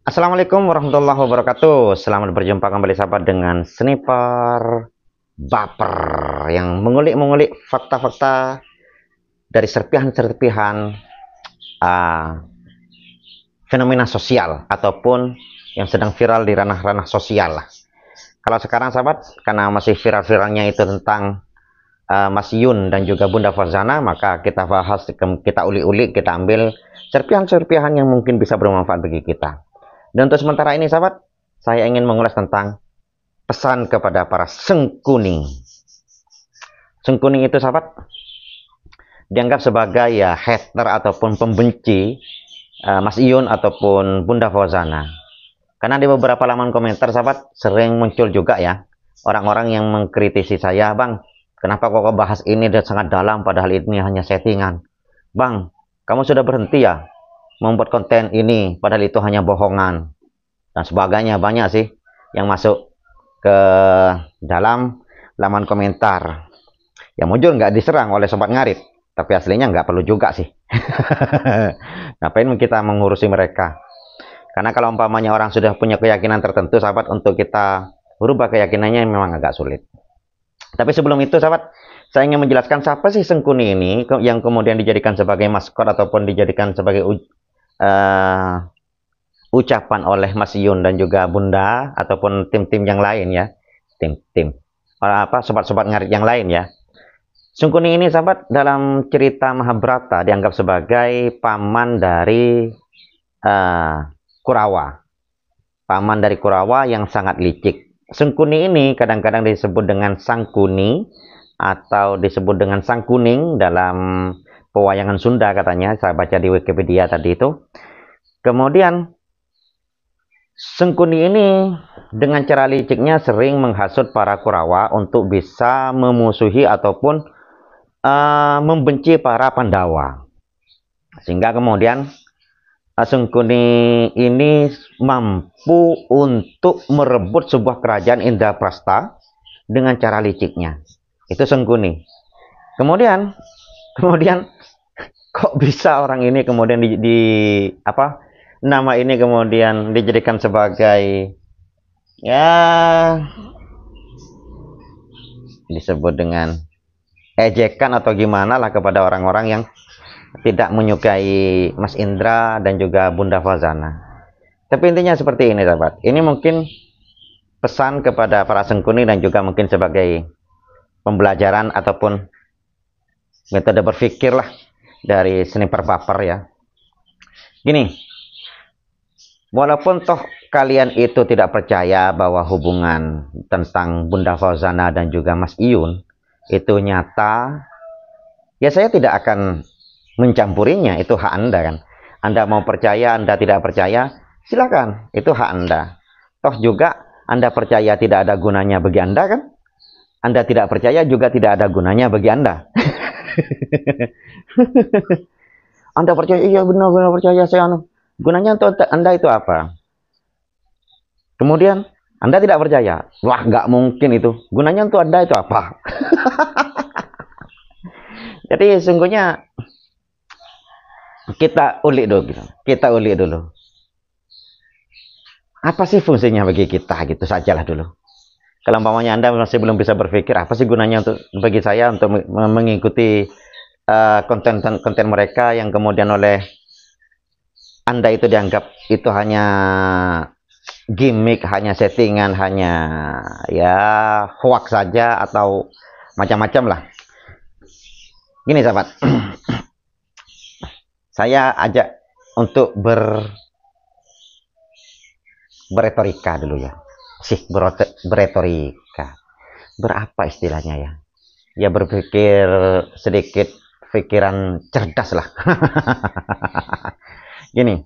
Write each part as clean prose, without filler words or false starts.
Assalamualaikum warahmatullahi wabarakatuh. Selamat berjumpa kembali sahabat dengan Sniper Baper yang mengulik-mengulik fakta-fakta dari serpihan-serpihan uh, fenomena sosial ataupun yang sedang viral di ranah-ranah sosial lah. Kalau sekarang sahabat, karena masih viral-viralnya itu tentang Mas Yun dan juga Bunda Fauzana, maka kita bahas, kita ulik-ulik, kita ambil serpihan-serpihan yang mungkin bisa bermanfaat bagi kita. Dan untuk sementara ini sahabat, saya ingin mengulas tentang pesan kepada para sengkuning. Sengkuning itu sahabat dianggap sebagai ya hater ataupun pembenci Mas Iyun ataupun Bunda Fauzana. Karena di beberapa laman komentar sahabat sering muncul juga ya orang-orang yang mengkritisi saya, "Bang, kenapa kok bahas ini dan sangat dalam padahal ini hanya settingan? Bang, kamu sudah berhenti ya membuat konten ini padahal itu hanya bohongan," dan sebagainya. Banyak sih yang masuk ke dalam laman komentar. Ya mujur nggak diserang oleh sobat ngarit, tapi aslinya nggak perlu juga sih. Ngapain kita mengurusi mereka? Karena kalau umpamanya orang sudah punya keyakinan tertentu sahabat, untuk kita berubah keyakinannya memang agak sulit. Tapi sebelum itu sahabat, saya ingin menjelaskan siapa sih Sengkuni ini yang kemudian dijadikan sebagai maskot ataupun dijadikan sebagai ucapan oleh Mas Yun dan juga Bunda ataupun tim-tim yang lain ya, tim-tim sobat-sobat ngarit yang lain ya. Sengkuni ini sahabat dalam cerita Mahabharata dianggap sebagai paman dari Kurawa, paman dari Kurawa yang sangat licik. Sengkuni ini kadang-kadang disebut dengan Sangkuni atau disebut dengan Sang Kuning dalam pewayangan Sunda katanya, saya baca di Wikipedia tadi itu. Kemudian Sengkuni ini dengan cara liciknya sering menghasut para Kurawa untuk bisa memusuhi ataupun membenci para Pandawa. Sehingga kemudian Sengkuni ini mampu untuk merebut sebuah kerajaan Indraprastha dengan cara liciknya. Itu Sengkuni. Kemudian kok bisa orang ini kemudian nama ini kemudian dijadikan sebagai ya disebut dengan ejekan atau gimana lah kepada orang-orang yang tidak menyukai Mas Indra dan juga Bunda Fauzana. Tapi intinya seperti ini sahabat. Ini mungkin pesan kepada para Sengkuni dan juga mungkin sebagai pembelajaran ataupun metode berpikir lah dari Sniper Baper ya. Gini, walaupun toh kalian itu tidak percaya bahwa hubungan tentang Bunda Fauzana dan juga Mas Iyun itu nyata, ya saya tidak akan mencampurinya, itu hak Anda kan. Anda mau percaya, Anda tidak percaya, silakan, itu hak Anda. Toh juga Anda percaya tidak ada gunanya bagi Anda kan? Anda tidak percaya juga tidak ada gunanya bagi Anda. Anda percaya, iya benar-benar percaya saya. Gunanya untuk Anda itu apa? Kemudian Anda tidak percaya, wah nggak mungkin itu. Gunanya untuk Anda itu apa? Jadi sungguhnya kita ulik dulu. Apa sih fungsinya bagi kita, gitu sajalah dulu. Kalau umpamanya Anda masih belum bisa berpikir apa sih gunanya untuk bagi saya untuk mengikuti konten mereka yang kemudian oleh Anda itu dianggap itu hanya gimmick, hanya settingan, hanya ya hoax saja atau macam-macam lah. Gini sahabat, saya ajak untuk beretorika dulu ya. Beretorika. Berapa istilahnya ya? Ya berpikir sedikit pikiran cerdas lah. Gini,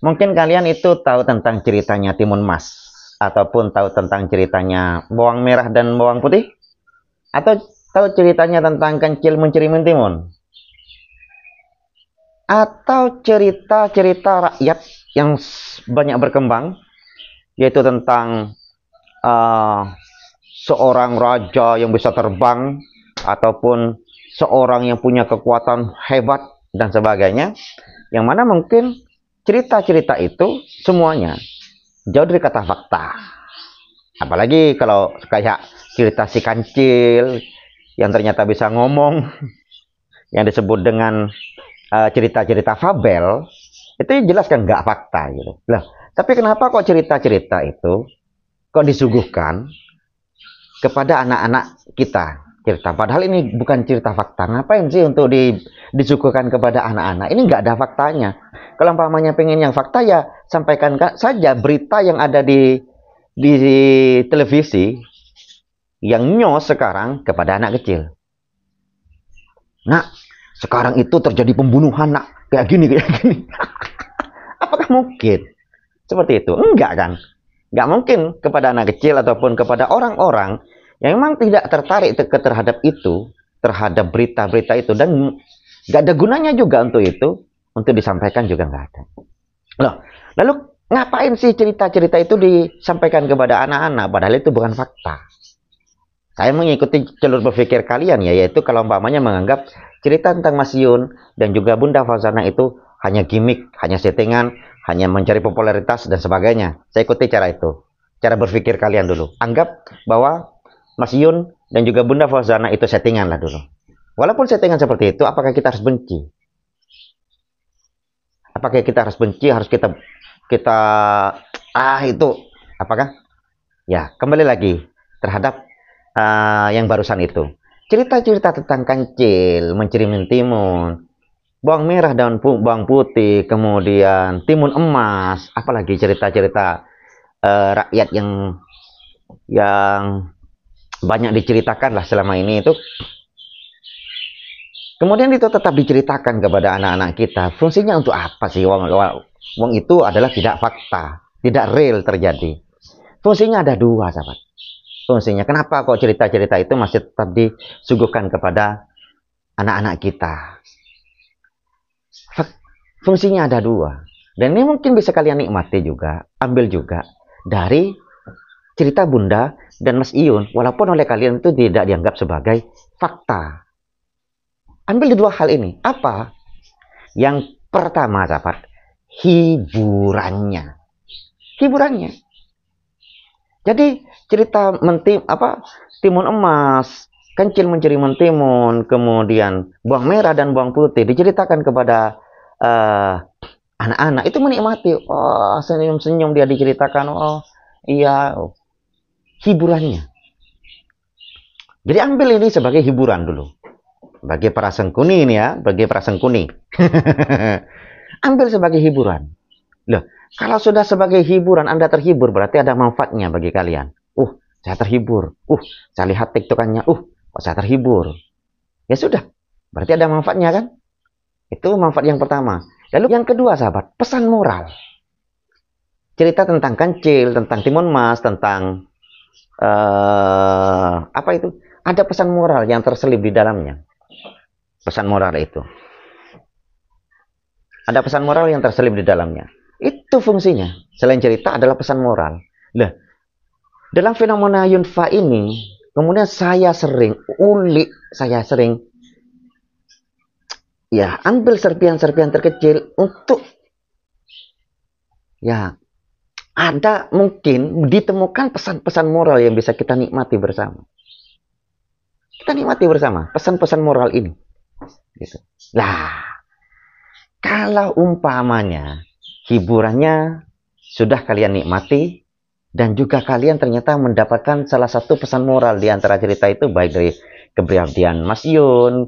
mungkin kalian itu tahu tentang ceritanya Timun Mas ataupun tahu tentang ceritanya bawang merah dan bawang putih, atau tahu ceritanya tentang Kencil Mencuri Mentimun, atau cerita-cerita rakyat yang banyak berkembang, yaitu tentang seorang raja yang bisa terbang ataupun seorang yang punya kekuatan hebat dan sebagainya, yang mana mungkin cerita-cerita itu semuanya jauh dari kata fakta. Apalagi kalau kayak cerita si kancil yang ternyata bisa ngomong, yang disebut dengan cerita-cerita fabel, itu jelas kan nggak fakta gitu. Lah, tapi kenapa kok cerita-cerita itu kok disuguhkan kepada anak-anak kita? Cerita, padahal ini bukan cerita fakta. Ngapain sih untuk disuguhkan kepada anak-anak? Ini nggak ada faktanya. Kalau umpamanya pengen yang fakta, ya sampaikan saja berita yang ada di televisi yang nyos sekarang kepada anak kecil. Nah, sekarang itu terjadi pembunuhan, nak, kayak gini. Apakah mungkin seperti itu? Enggak kan? Enggak mungkin kepada anak kecil ataupun kepada orang-orang yang memang tidak tertarik terhadap itu, terhadap berita-berita itu, dan enggak ada gunanya juga untuk itu, untuk disampaikan juga enggak ada. Loh, lalu ngapain sih cerita-cerita itu disampaikan kepada anak-anak, padahal itu bukan fakta? Saya mengikuti jalur berpikir kalian ya, yaitu kalau umpamanya menganggap cerita tentang Mas Yun dan juga Bunda Fauzana itu hanya gimmick, hanya settingan, hanya mencari popularitas dan sebagainya. Saya ikuti cara itu. Cara berpikir kalian dulu. Anggap bahwa Mas Yun dan juga Bunda Fauzana itu settingan lah dulu. Walaupun settingan seperti itu, apakah kita harus benci? Apakah kita harus benci? Harus kita itu apakah? Ya, kembali lagi terhadap yang barusan itu. Cerita-cerita tentang kancil, mencuri mentimun, bawang merah dan bawang putih, kemudian timun emas, apalagi cerita-cerita rakyat yang banyak diceritakan lah selama ini itu. Kemudian itu tetap diceritakan kepada anak-anak kita. Fungsinya untuk apa sih? Wong itu adalah tidak fakta, tidak real terjadi. Fungsinya ada dua, sahabat. Fungsinya, kenapa kok cerita-cerita itu masih tetap disuguhkan kepada anak-anak kita? Fungsinya ada dua. Dan ini mungkin bisa kalian nikmati juga, ambil juga dari cerita Bunda dan Mas Iyun, walaupun oleh kalian itu tidak dianggap sebagai fakta. Ambil di dua hal ini. Apa? Yang pertama, sahabat, hiburannya. Hiburannya. Jadi cerita timun emas, kancil mencuri mentimun, kemudian bawang merah dan bawang putih diceritakan kepada anak-anak, itu menikmati. Oh, senyum-senyum dia diceritakan. Oh, iya, hiburannya. Jadi ambil ini sebagai hiburan dulu. Bagi para sengkuni ini ya, bagi para sengkuni. Ambil sebagai hiburan. Loh, kalau sudah sebagai hiburan, Anda terhibur, berarti ada manfaatnya bagi kalian. Saya terhibur. Saya lihat tiktokannya. Saya terhibur. Ya sudah, berarti ada manfaatnya kan? Itu manfaat yang pertama. Lalu yang kedua, sahabat, pesan moral. Cerita tentang kancil, tentang timun emas, tentang apa itu? Ada pesan moral yang terselip di dalamnya. Pesan moral itu. Ada pesan moral yang terselip di dalamnya. Itu fungsinya. Selain cerita adalah pesan moral. Nah, dalam fenomena Yunfa ini, kemudian saya sering ya ambil serpihan-serpihan terkecil untuk ya ada mungkin ditemukan pesan-pesan moral yang bisa kita nikmati bersama. Kita nikmati bersama pesan-pesan moral ini. Gitu. Lah, kalau umpamanya hiburannya sudah kalian nikmati dan juga kalian ternyata mendapatkan salah satu pesan moral di antara cerita itu, baik dari kepribadian Mas Yun,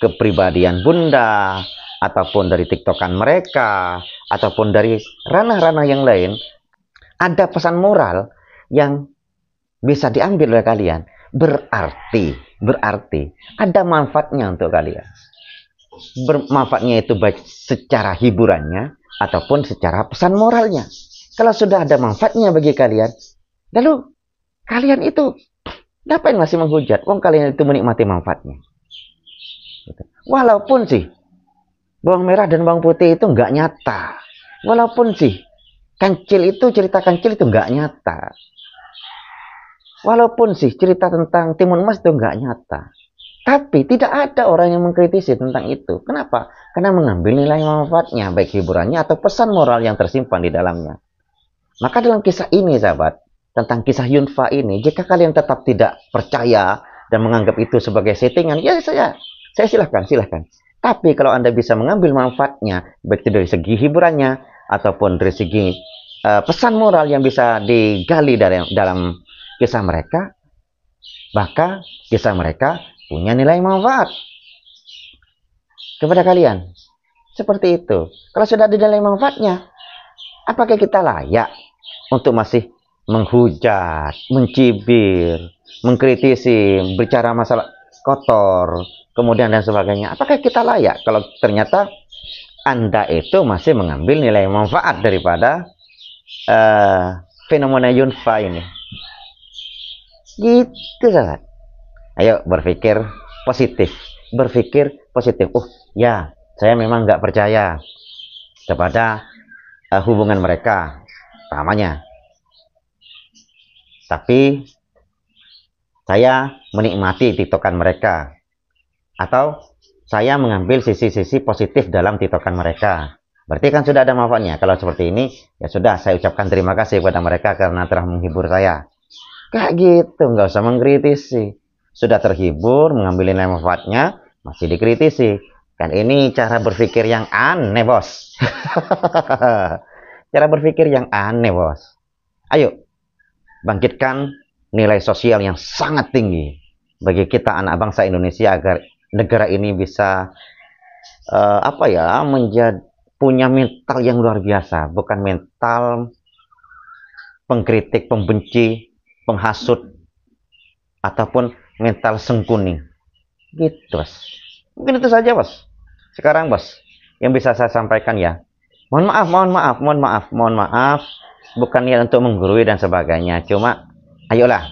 kepribadian Bunda, ataupun dari tiktokan mereka, ataupun dari ranah-ranah yang lain, ada pesan moral yang bisa diambil oleh kalian. Berarti ada manfaatnya untuk kalian. Manfaatnya itu baik secara hiburannya ataupun secara pesan moralnya. Kalau sudah ada manfaatnya bagi kalian, lalu kalian itu ngapain masih menghujat? Wong kalian itu menikmati manfaatnya. Walaupun sih bawang merah dan bawang putih itu nggak nyata, walaupun sih cerita kancil itu nggak nyata, walaupun sih cerita tentang timun emas itu nggak nyata, tapi tidak ada orang yang mengkritisi tentang itu. Kenapa? Karena mengambil nilai manfaatnya, baik hiburannya atau pesan moral yang tersimpan di dalamnya. Maka dalam kisah ini, sahabat, tentang kisah Yunfa ini, jika kalian tetap tidak percaya dan menganggap itu sebagai settingan, ya saya silahkan. Tapi kalau Anda bisa mengambil manfaatnya, baik itu dari segi hiburannya, ataupun dari segi pesan moral yang bisa digali dalam kisah mereka, maka kisah mereka punya nilai manfaat kepada kalian. Seperti itu. Kalau sudah ada nilai manfaatnya, apakah kita layak untuk masih menghujat, mencibir, mengkritisi, bicara masalah kotor, kemudian dan sebagainya? Apakah kita layak kalau ternyata Anda itu masih mengambil nilai manfaat daripada fenomena Yunfa ini? Gitu, sahabat. Ayo berpikir positif. Ya, saya memang nggak percaya kepada hubungan mereka, namanya. Tapi saya menikmati tiktokan mereka, atau saya mengambil sisi-sisi positif dalam tiktokan mereka. Berarti kan sudah ada manfaatnya. Kalau seperti ini, ya sudah, saya ucapkan terima kasih kepada mereka karena telah menghibur saya. Kayak gitu, nggak usah mengkritisi. Sudah terhibur, mengambil nilai manfaatnya, masih dikritisi. Kan ini cara berpikir yang aneh, bos. Cara berpikir yang aneh, bos. Ayo, bangkitkan nilai sosial yang sangat tinggi bagi kita anak bangsa Indonesia agar negara ini bisa punya mental yang luar biasa, bukan mental pengkritik, pembenci, penghasut, ataupun mental sengkuni. Gitu, bos. Mungkin itu saja, bos. Sekarang, bos, yang bisa saya sampaikan ya. Mohon maaf. Bukan niat untuk menggurui dan sebagainya. Cuma, ayolah,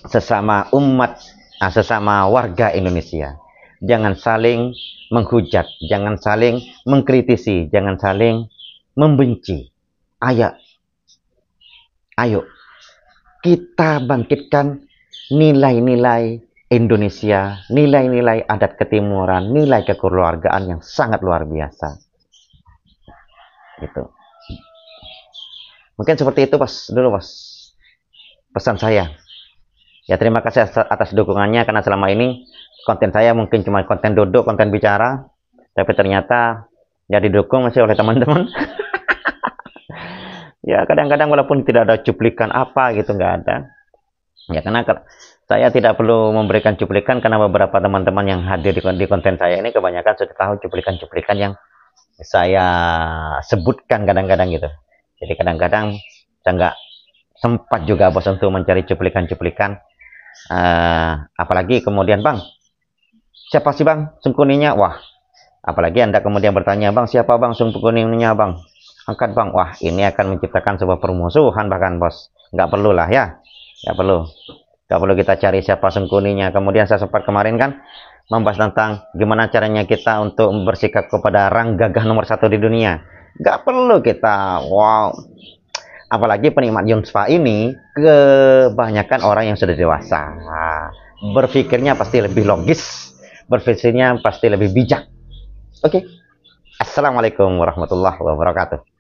sesama umat, sesama warga Indonesia, jangan saling menghujat, jangan saling mengkritisi, jangan saling membenci. Ayo, kita bangkitkan nilai-nilai Indonesia, nilai-nilai adat ketimuran, nilai kekeluargaan yang sangat luar biasa. Gitu. Mungkin seperti itu, bos. Pesan saya. Ya, terima kasih atas dukungannya, karena selama ini konten saya mungkin cuma konten duduk, konten bicara, tapi ternyata ya didukung masih oleh teman-teman. Ya, kadang-kadang walaupun tidak ada cuplikan apa gitu, nggak ada. Ya, karena saya tidak perlu memberikan cuplikan, karena beberapa teman-teman yang hadir di konten saya ini kebanyakan sudah tahu cuplikan-cuplikan yang saya sebutkan kadang-kadang gitu. Jadi kadang-kadang saya nggak sempat juga, bos, untuk mencari cuplikan-cuplikan. Apalagi kemudian, bang, siapa sih bang sungkuninya? Wah, apalagi Anda kemudian bertanya, bang, siapa bang sungkuninya, bang? Angkat, bang. Wah, ini akan menciptakan sebuah permusuhan bahkan, bos. Nggak perlu lah ya. Nggak perlu kita cari siapa sungkuninya. Kemudian saya sempat kemarin kan membahas tentang gimana caranya kita untuk bersikap kepada orang gagah nomor 1 di dunia. Nggak perlu kita, wow. Apalagi penikmat Yunfa ini kebanyakan orang yang sudah dewasa. Berpikirnya pasti lebih logis, berpikirnya pasti lebih bijak. Oke. Assalamualaikum warahmatullahi wabarakatuh.